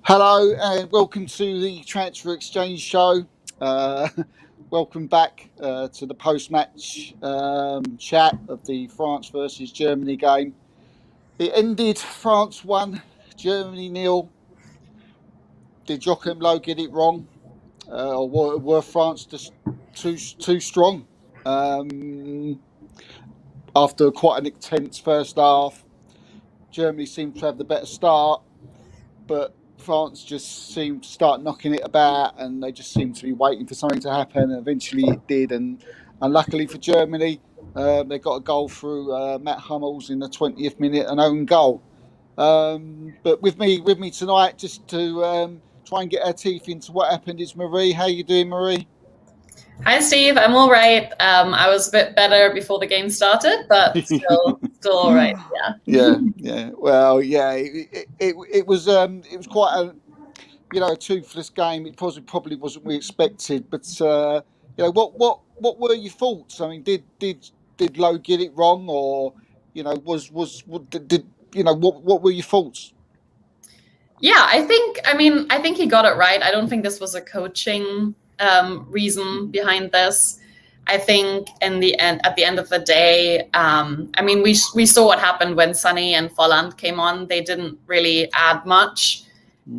Hello and welcome to the Transfer Exchange Show. Uh, Welcome back to the post-match chat of the France versus Germany game. It ended France 1, Germany 0. Did Joachim Low get it wrong? Or were France just too strong? After quite an intense first half, Germany seemed to have the better start, but France just seemed to start knocking it about, and they just seemed to be waiting for something to happen. And eventually, it did. And luckily for Germany, they got a goal through Matt Hummels in the 20th minute, an own goal. But with me tonight, just to try and get our teeth into what happened, is Marie. How you doing, Marie? Hi, Steve. I'm all right. I was a bit better before the game started, but still all right. Yeah. Well, yeah. It was quite a toothless game. It probably wasn't what we expected, but what were your thoughts? I mean, did Lowe get it wrong, or was did what were your thoughts? Yeah, I think he got it right. I don't think this was a coaching reason behind this. I think at the end of the day, we saw what happened when Sonny and Folland came on. They didn't really add much,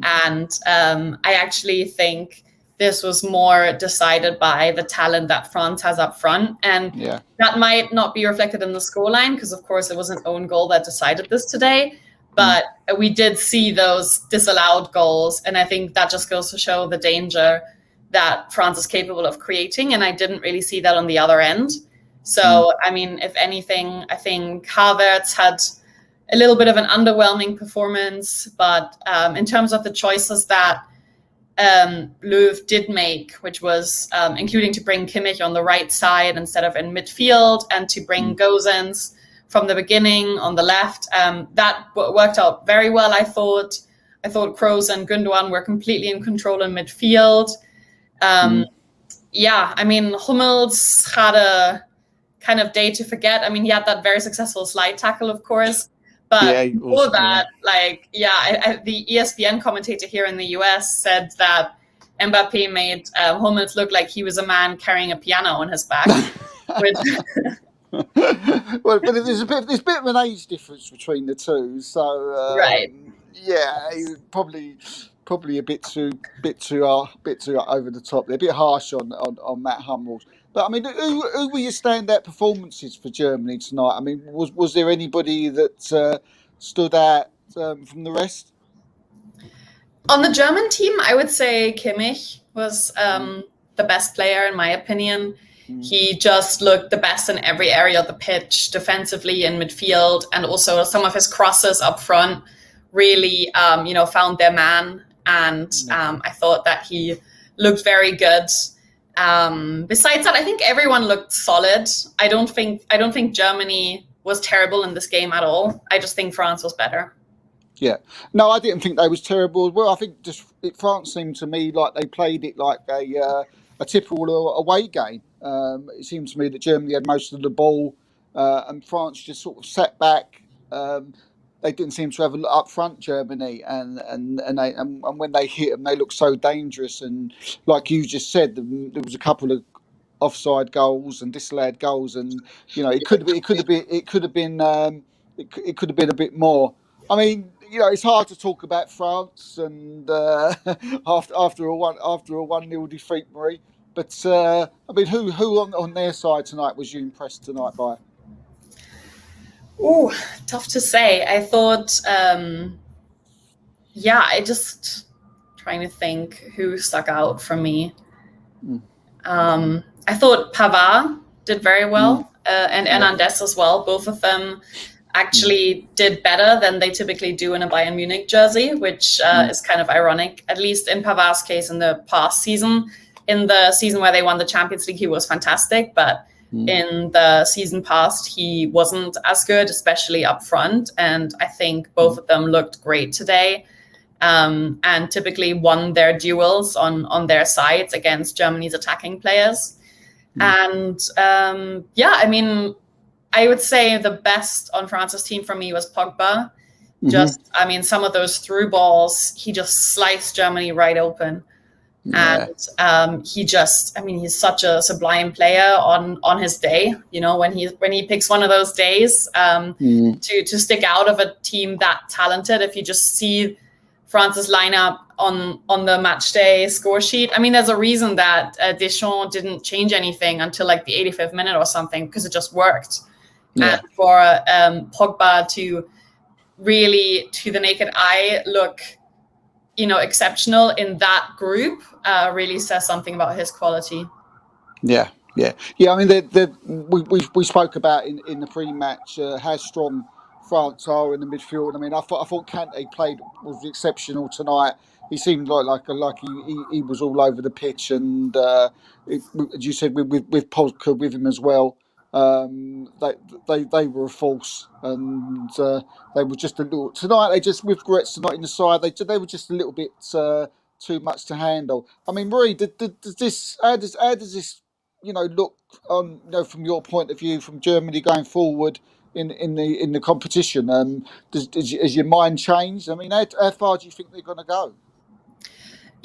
and I actually think this was more decided by the talent that France has up front, and that might not be reflected in the scoreline because, of course, it was an own goal that decided this today. But we did see those disallowed goals, and I think that just goes to show the danger that France is capable of creating, and I didn't really see that on the other end. So, if anything, I think Havertz had a little bit of an underwhelming performance, but in terms of the choices that Löw did make, which was including to bring Kimmich on the right side instead of in midfield, and to bring Gosens from the beginning on the left, that worked out very well. I thought Kroos and Gundogan were completely in control in midfield. Hummels had a kind of day to forget. He had that very successful slide tackle, of course, but before that, the ESPN commentator here in the US said that Mbappé made Hummels look like he was a man carrying a piano on his back. Well, but there's a bit of an age difference between the two, so right. Yeah, probably a bit too over the top. They're a bit harsh on Matt Hummels. But I mean, who were your standout performances for Germany tonight? I mean, was there anybody that stood out from the rest? On the German team, I would say Kimmich was the best player in my opinion. He just looked the best in every area of the pitch, defensively, in midfield, and also some of his crosses up front really, found their man. And I thought that he looked very good. Besides that, I think everyone looked solid. I don't think Germany was terrible in this game at all. I just think France was better. Yeah, no, I didn't think they was terrible. Well, I think France seemed to me like they played it like a typical away game. It seemed to me that Germany had most of the ball, and France just sort of sat back. They didn't seem to have a up front, Germany, and when they hit them, they looked so dangerous. And like you just said, there was a couple of offside goals and disallowed goals, and it could have been a bit more. I mean, it's hard to talk about France and after a 1-0 defeat, Marie. But I mean, who on their side tonight was you impressed tonight by? Ooh, tough to say. I thought, I just trying to think who stuck out for me. I thought Pavard did very well, and Hernandez as well. Both of them actually did better than they typically do in a Bayern Munich jersey, which is kind of ironic, at least in Pavard's case in the past season. In the season where they won the Champions League, he was fantastic, but in the season past, he wasn't as good, especially up front. And I think both of them looked great today, and typically won their duels on their sides against Germany's attacking players. And I would say the best on France's team for me was Pogba. Just, I mean, some of those through balls, he just sliced Germany right open. Yeah. And he's such a sublime player on his day. You know, when he picks one of those days to stick out of a team that talented. If you just see France's lineup on the match day score sheet, I mean, there's a reason that Deschamps didn't change anything until like the 85th minute or something, because it just worked. Yeah. And for Pogba to really, to the naked eye, look, exceptional in that group really says something about his quality. Yeah. I mean, we spoke about in the pre-match how strong France are in the midfield. I mean, I thought Kante was exceptional tonight. He seemed like he was all over the pitch, and as you said, with Pogba with him as well. They were a force, and they were just a little tonight. They just, with Goretzka not in the side, they were just a little bit too much to handle. I mean, Marie, how does this look on from your point of view, from Germany going forward in the competition? Has your mind changed? I mean, how far do you think they're going to go?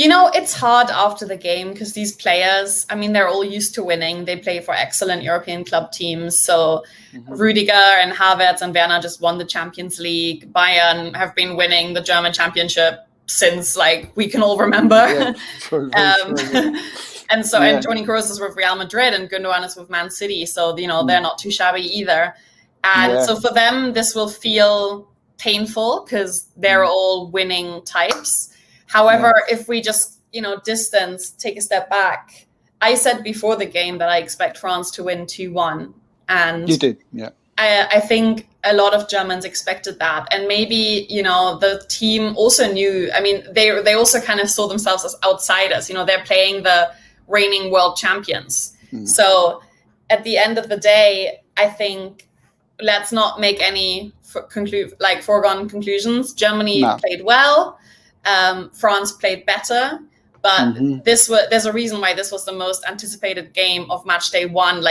It's hard after the game because these players, I mean, they're all used to winning. They play for excellent European club teams. So Rudiger and Havertz and Werner just won the Champions League. Bayern have been winning the German championship since we can all remember. Yeah, true. And so, and Toni Kroos is with Real Madrid and Gundogan is with Man City. So, they're not too shabby either. And so for them, this will feel painful because they're all winning types. However, if we just, take a step back, I said before the game that I expect France to win 2-1. And you did, yeah. I think a lot of Germans expected that. And maybe, the team also knew, I mean, they also kind of saw themselves as outsiders. They're playing the reigning world champions. So at the end of the day, I think let's not make any foregone conclusions. Germany played well. France played better, but there's a reason why this was the most anticipated game of match day one.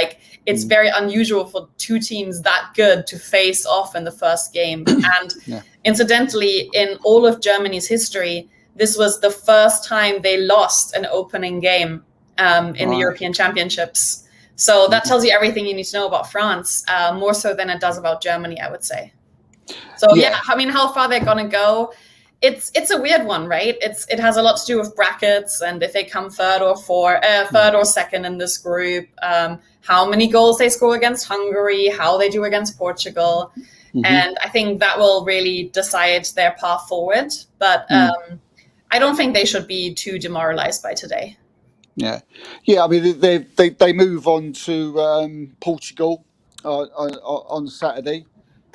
It's very unusual for two teams that good to face off in the first game. And incidentally, in all of Germany's history, this was the first time they lost an opening game in the European Championships. So that tells you everything you need to know about France, more so than it does about Germany, I would say. So I mean, how far they're gonna go? It's a weird one, right? It has a lot to do with brackets and if they come third or second in this group, how many goals they score against Hungary, how they do against Portugal, and I think that will really decide their path forward. But I don't think they should be too demoralized by today. Yeah. I mean, they move on to Portugal on Saturday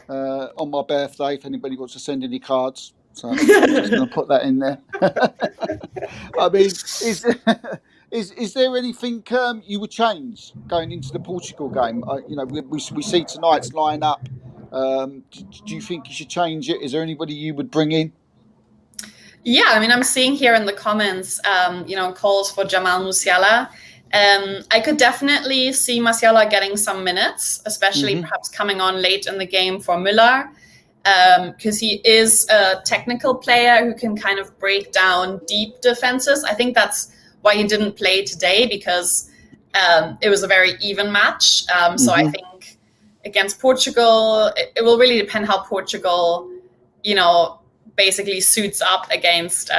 on my birthday. If anybody wants to send any cards. So I'm just going to put that in there. I mean, is there anything you would change going into the Portugal game? We see tonight's lineup. Do you think you should change it? Is there anybody you would bring in? Yeah, I mean, I'm seeing here in the comments, calls for Jamal Musiala. I could definitely see Musiala getting some minutes, especially perhaps coming on late in the game for Müller. Because he is a technical player who can kind of break down deep defenses. I think that's why he didn't play today, because it was a very even match. So I think against Portugal, it will really depend how Portugal, basically suits up against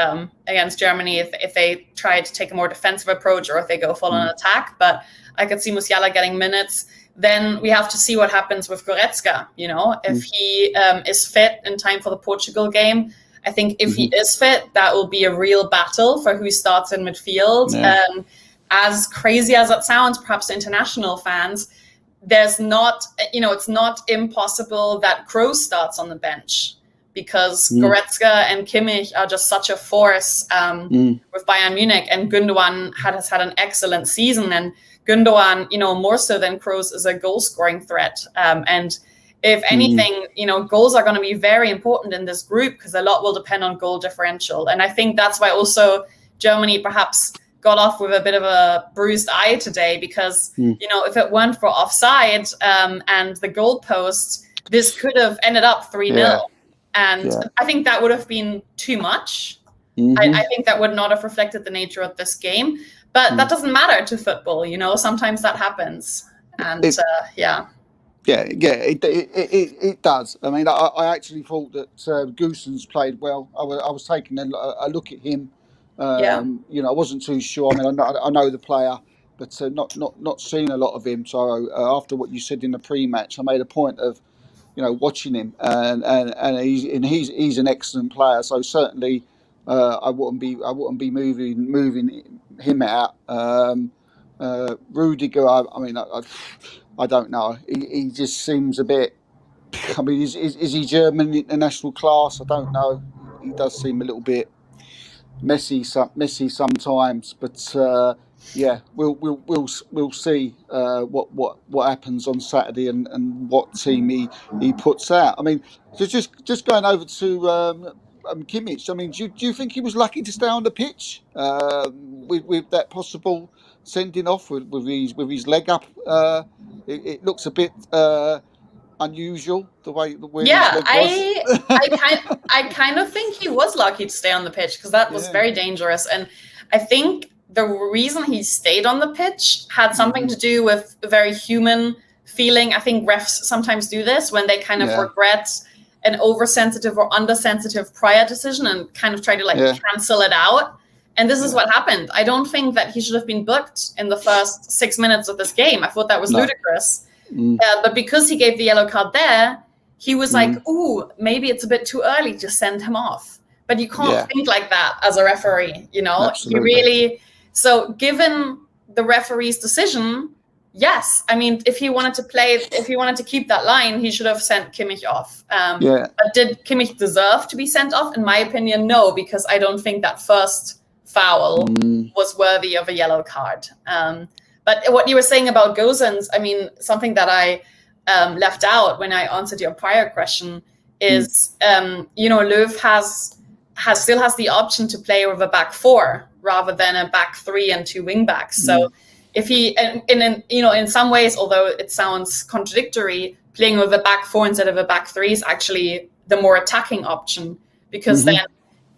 Germany if they try to take a more defensive approach or if they go full on attack. But I could see Musiala getting minutes. Then we have to see what happens with Goretzka. If he is fit in time for the Portugal game. I think if he is fit, that will be a real battle for who starts in midfield. As crazy as that sounds, perhaps to international fans, there's not, it's not impossible that Kroos starts on the bench, because Goretzka and Kimmich are just such a force with Bayern Munich, and Gundogan has had an excellent season, and Gundogan, more so than Kroos, is a goal-scoring threat. And if anything, goals are going to be very important in this group because a lot will depend on goal differential. And I think that's why also Germany perhaps got off with a bit of a bruised eye today, because, if it weren't for offside and the goalpost, this could have ended up 3-0. And I think that would have been too much. I think that would not have reflected the nature of this game. But that doesn't matter to football, you know. Sometimes that happens. And Yeah, it does. I mean, I actually thought that Goossens played well. I was taking a look at him. You know, I wasn't too sure. I mean, I know the player, but not seen a lot of him. So after what you said in the pre-match, I made a point of, you know, watching him, and he's an excellent player. So certainly, I wouldn't be moving him out. Rudiger, I mean, I don't know. He just seems a bit. I mean, is he German international class? I don't know. He does seem a little bit messy sometimes, but yeah, we'll see what happens on Saturday and what team he puts out. I mean, just going over to Kimmich. I mean, do you think he was lucky to stay on the pitch with that possible sending off with his leg up? It looks a bit unusual the way his leg was. I kind of think he was lucky to stay on the pitch, because that was very dangerous. And I think the reason he stayed on the pitch had something to do with a very human feeling. I think refs sometimes do this when they kind of regret an oversensitive or undersensitive prior decision and kind of try to cancel it out. And this is what happened. I don't think that he should have been booked in the first 6 minutes of this game. I thought that was ludicrous. But because he gave the yellow card there, he was like, ooh, maybe it's a bit too early to send him off. But you can't think like that as a referee, you know? Absolutely. So given the referee's decision, yes. I mean, if he wanted to keep that line, he should have sent Kimmich off. But did Kimmich deserve to be sent off? In my opinion, no, because I don't think that first foul was worthy of a yellow card. But what you were saying about Gosens, I mean, something that I left out when I answered your prior question is, you know, Löw still has the option to play with a back four rather than a back three and two wing backs. So if he, in some ways, although it sounds contradictory, playing with a back four instead of a back three is actually the more attacking option, because then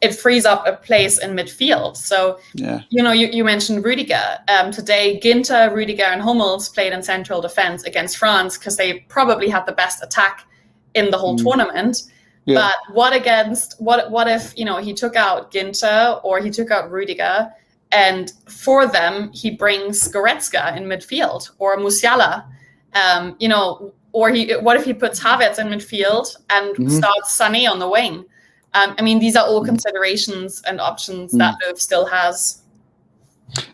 it frees up a place in midfield. So, you know, you mentioned Rudiger. Today, Ginter, Rudiger, and Hummels played in central defense against France because they probably had the best attack in the whole tournament. But what if, you know, he took out Ginter or he took out Rudiger, and for them, he brings Goretzka in midfield or Musiala, you know, or what if he puts Havertz in midfield and starts Sané on the wing? I mean, these are all considerations and options that Löw still has.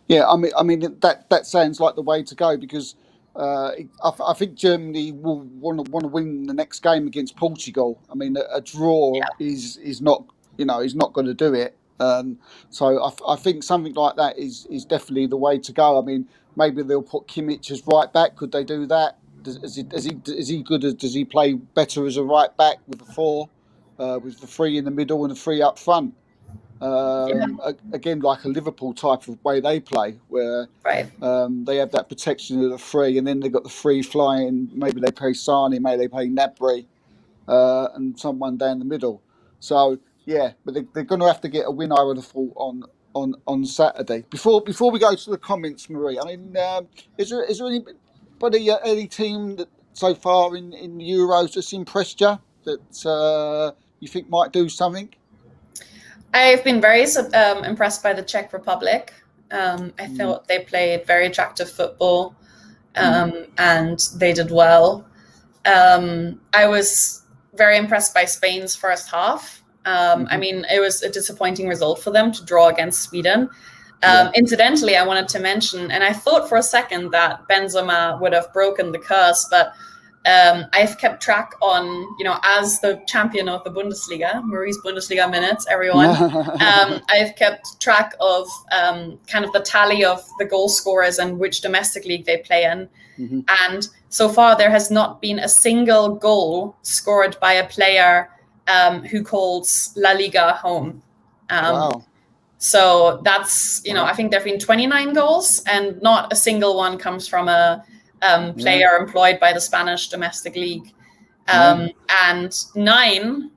Yeah, I mean that sounds like the way to go, because I think Germany will want to win the next game against Portugal. I mean, a draw is not, you know, is not going to do it. So I think something like that is definitely the way to go. I mean, maybe they'll put Kimmich as right back. Could they do that? Is he good? Does he play better as a right back with a four? With the three in the middle and the three up front. Again, like a Liverpool type of way they play, where they have that protection of the three, and then they've got the three flying. Maybe they play Sane, maybe they play Gnabry, and someone down the middle. So, yeah, but they're going to have to get a win, I would have thought, on Saturday. Before we go to the comments, Marie, I mean, is there anybody, any team that so far in the Euros that's impressed you, that you think might do something? I've been very impressed by the Czech Republic. I thought they played very attractive football, and they did well. I was very impressed by Spain's first half. I mean, it was a disappointing result for them to draw against Sweden. Incidentally, I wanted to mention, and I thought for a second that Benzema would have broken the curse, but I've kept track on, you know, as the champion of the Bundesliga, Marie's Bundesliga minutes, everyone. I've kept track of kind of the tally of the goal scorers and which domestic league they play in. And so far, there has not been a single goal scored by a player who calls La Liga home. Wow. So that's, you know, I think there have been 29 goals, and not a single one comes from a player employed by the Spanish domestic league. And 9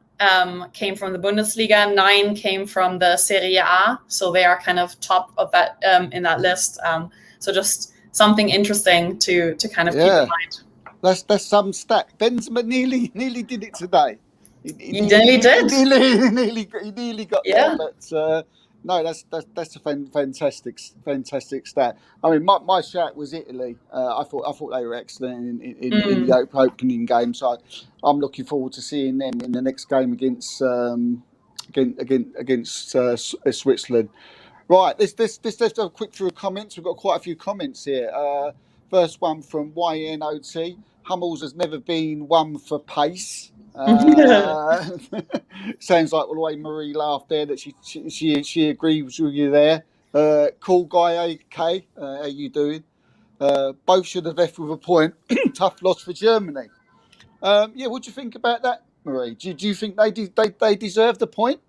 came from the Bundesliga, 9 came from the Serie A, so they are kind of top of that in that list. So just something interesting to kind of keep in mind. That's some stat. Benzema nearly did it today. He nearly did. He nearly got there, but no, that's a fantastic stat. I mean, my shout was Italy. I thought they were excellent in the opening game. So I'm looking forward to seeing them in the next game against Switzerland. Right, let's have a quick through of comments. We've got quite a few comments here. First one from YNOT. Hummels has never been one for pace. Sounds like the way Marie laughed there that she agrees with you there. Cool guy, AK. How you doing? Both should have left with a point. Tough loss for Germany. What do you think about that, Marie? Do you think they deserve the point?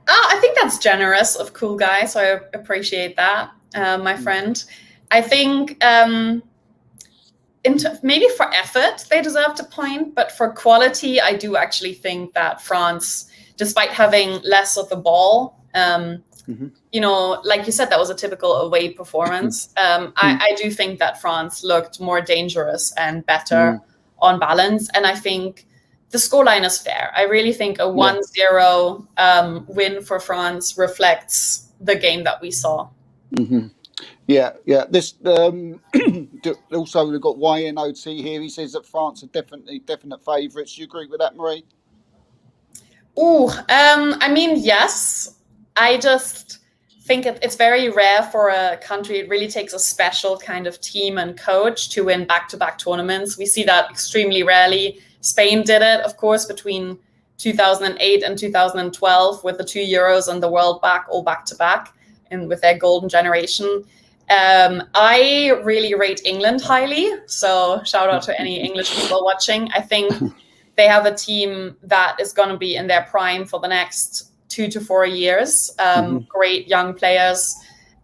I think that's generous of Cool Guy, so I appreciate that, my friend. I think maybe for effort they deserved a point, but for quality, I do actually think that France, despite having less of the ball, like you said, that was a typical away performance. I do think that France looked more dangerous and better on balance, and I think the scoreline is fair. I really think a 1-0 win for France reflects the game that we saw. Mm-hmm. Yeah. This also we've got YNOT here. He says that France are definite favourites. Do you agree with that, Marie? I mean, yes. I just think it's very rare for a country. It really takes a special kind of team and coach to win back-to-back tournaments. We see that extremely rarely. Spain did it, of course, between 2008 and 2012 with the 2 Euros and the World back-to-back, and with their golden generation. I really rate England highly, so shout out to any English people watching. I think they have a team that is going to be in their prime for the next 2 to 4 years. Great young players,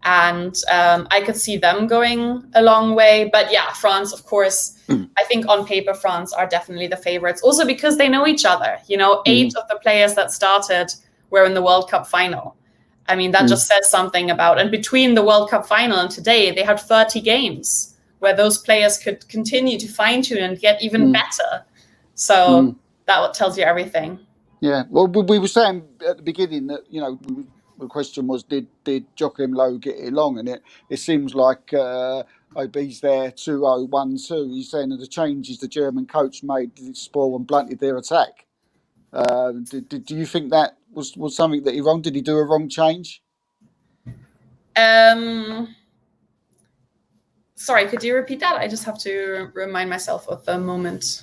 and I could see them going a long way. But yeah, France, of course, I think on paper, France are definitely the favorites. Also because they know each other. 8 of the players that started were in the World Cup final. I mean, that just says something about, and between the World Cup final and today, they had 30 games where those players could continue to fine tune and get even better. So that tells you everything. Yeah. Well, we were saying at the beginning that, the question was, did Joachim Low get it along? And it seems like OB's there 2-0, 1-2. He's saying that the changes the German coach made did spoil and blunted their attack. Do you think that was something that he wrong? Did he do a wrong change? Sorry, could you repeat that? I just have to remind myself of the moment.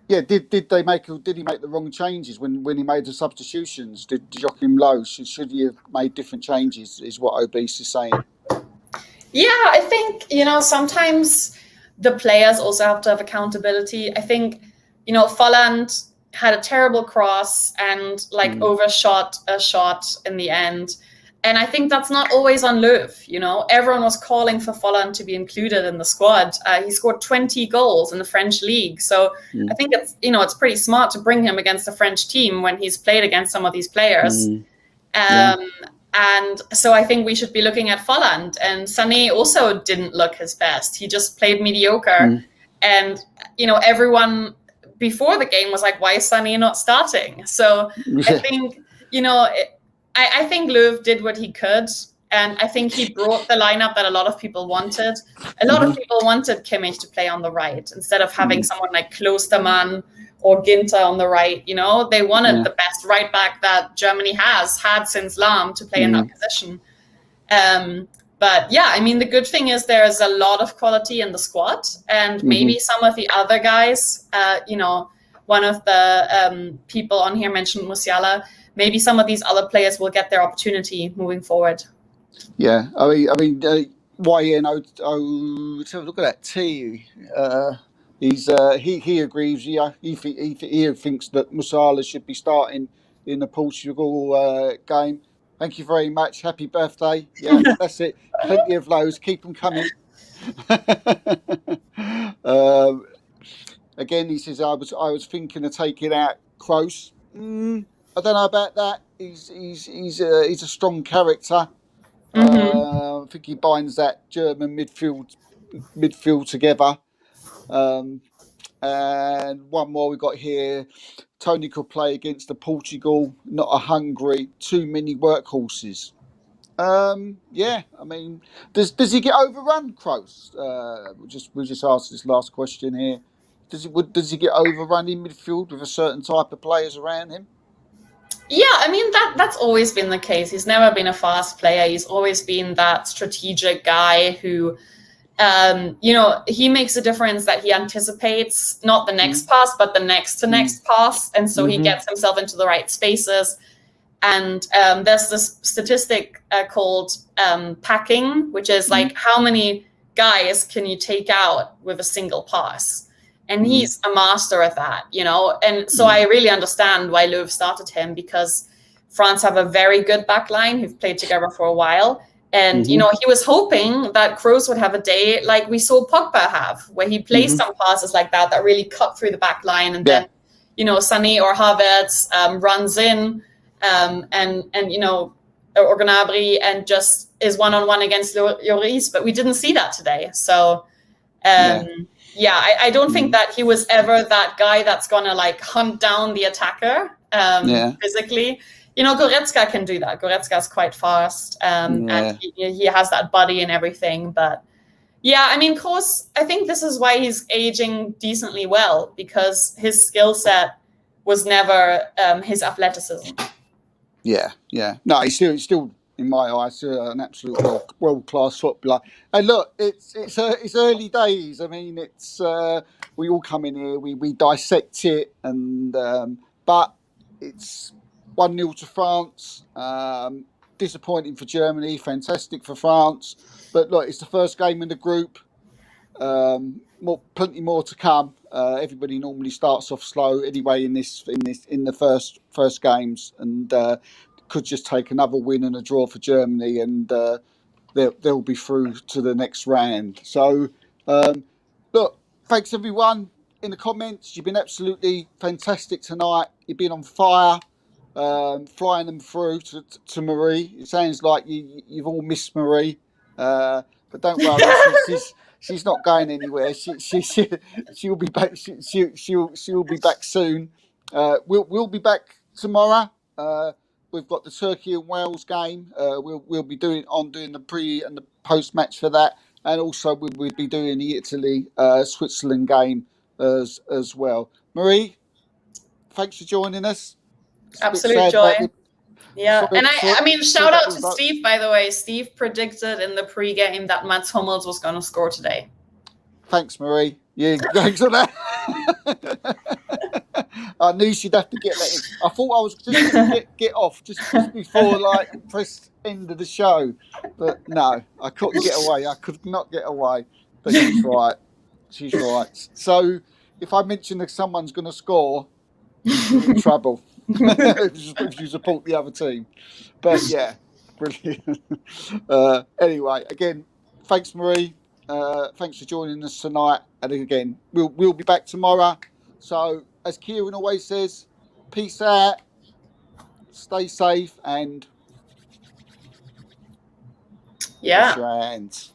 Yeah, did he make the wrong changes when he made the substitutions? Did Joachim Low should he have made different changes? Is what Obese is saying. Yeah, I think sometimes the players also have to have accountability. I think Volland had a terrible cross and overshot a shot in the end. And I think that's not always on Löw. Everyone was calling for Volland to be included in the squad. He scored 20 goals in the French league. So I think it's pretty smart to bring him against a French team when he's played against some of these players. And so I think we should be looking at Volland. And Sané also didn't look his best. He just played mediocre. And, everyone before the game was like, why is Sané not starting? So I think, I think Löw did what he could. And I think he brought the lineup that a lot of people wanted. A lot of people wanted Kimmich to play on the right instead of having someone like Klostermann or Ginter on the right. They wanted the best right back that Germany has had since Lahm to play in that position. But yeah, I mean, the good thing is there's a lot of quality in the squad, and maybe some of the other guys, one of the people on here mentioned Musiala. Maybe some of these other players will get their opportunity moving forward. Yeah, I mean, let's have a look at that. He agrees. Yeah, he thinks that Musiala should be starting in the Portugal game. Thank you very much. Happy birthday. Yeah, that's it. Plenty of those. Keep them coming. Again, he says, I was thinking of taking out Kroos. I don't know about that. He's a strong character. I think he binds that German midfield together. And one more we got here. Tony could play against the Portugal, not a Hungary. Too many workhorses. Yeah, I mean, does he get overrun, Kroos? We'll just ask this last question here. Does he get overrun in midfield with a certain type of players around him? Yeah, I mean that's always been the case. He's never been a fast player. He's always been that strategic guy who, he makes a difference that he anticipates not the next pass, but the next to next pass, and so he gets himself into the right spaces. And there's this statistic called packing, which is like how many guys can you take out with a single pass? And he's a master of that, And so I really understand why Löw started him, because France have a very good backline who've played together for a while. And, he was hoping that Kroos would have a day like we saw Pogba have, where he plays some passes like that really cut through the back line. And then, Sané or Havertz runs in or Gnabry and just is one-on-one against Lloris. But we didn't see that today. So, I don't think that he was ever that guy that's going to like hunt down the attacker physically. Goretzka can do that. Goretzka's quite fast, and he has that body and everything. But yeah, I mean, Kroos, I think this is why he's aging decently well, because his skill set was never his athleticism. Yeah. No, he's still in my eyes, an absolute world-class footballer. And look, it's early days. I mean, it's we all come in here, we dissect it, and but it's 1-0 to France. Disappointing for Germany, fantastic for France. But look, it's the first game in the group. Plenty more to come. Everybody normally starts off slow anyway in the first games, and could just take another win and a draw for Germany, and they'll be through to the next round. So, look, thanks everyone in the comments. You've been absolutely fantastic tonight. You've been on fire, flying them through to Marie. It sounds like you've all missed Marie, but don't worry, she's not going anywhere. She'll be back. She'll be back soon. We'll be back tomorrow. We've got the Turkey and Wales game. We'll be doing the pre and the post match for that, and also we'll be doing the Italy Switzerland game as well. Marie, thanks for joining us. Absolute joy. Yeah, and I mean, shout out to Steve, by the way. Steve predicted in the pre-game that Mats Hummels was going to score today. Thanks, Marie. Yeah, thanks for that. I knew she'd have to get that in. I thought I was just going to get off just before press end of the show, but no, I couldn't get away. I could not get away. But she's right. She's right. So if I mention that someone's going to score, you're in trouble. If you support the other team. But yeah, brilliant. Anyway, again, thanks, Marie. Thanks for joining us tonight. And again, we'll be back tomorrow. So, as Kieran always says, peace out, stay safe, and wash your hands.